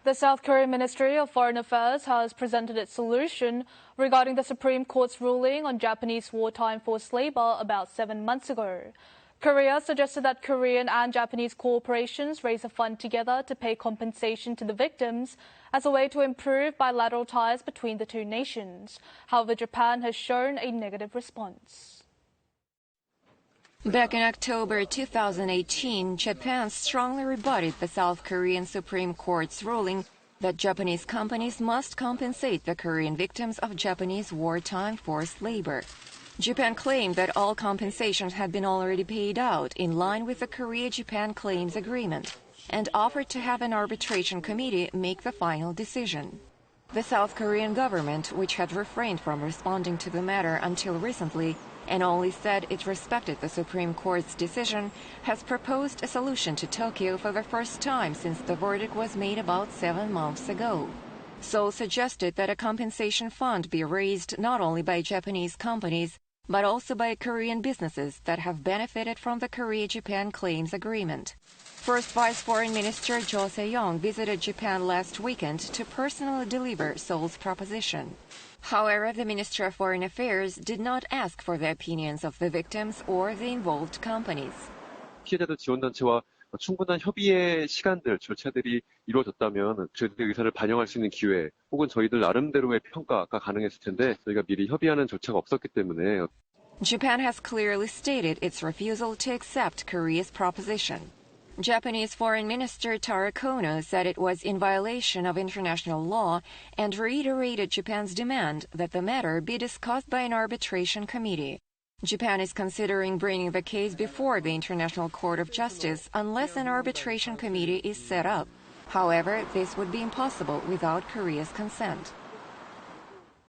The South Korean Ministry of Foreign Affairs has presented its solution regarding the Supreme Court's ruling on Japanese wartime forced labor about 7 months ago. Korea suggested that Korean and Japanese corporations raise a fund together to pay compensation to the victims as a way to improve bilateral ties between the two nations. However, Japan has shown a negative response. Back in October 2018, Japan strongly rebutted the South Korean Supreme Court's ruling that Japanese companies must compensate the Korean victims of Japanese wartime forced labor. Japan claimed that all compensations had been already paid out in line with the Korea-Japan Claims Agreement and offered to have an arbitration committee make the final decision. The South Korean government, which had refrained from responding to the matter until recently and only said it respected the Supreme Court's decision, has proposed a solution to Tokyo for the first time since the verdict was made about 7 months ago. Seoul suggested that a compensation fund be raised not only by Japanese companies, but also by Korean businesses that have benefited from the Korea-Japan Claims Agreement. First Vice Foreign Minister Sei-young visited Japan last weekend to personally deliver Seoul's proposition. However, the Minister of Foreign Affairs did not ask for the opinions of the victims or the involved companies. 피해자들 지원단체와 충분한 협의의 시간들, 절차들이 이루어졌다면 저희들의 의사를 반영할 수 있는 기회 혹은 저희들 나름대로의 평가가 가능했을 텐데 저희가 미리 협의하는 절차가 없었기 때문에 Japan has clearly stated its refusal to accept Korea's proposition. Japanese Foreign Minister Taro Kono said it was in violation of international law and reiterated Japan's demand that the matter be discussed by an arbitration committee. Japan is considering bringing the case before the International Court of Justice unless an arbitration committee is set up. However, this would be impossible without Korea's consent.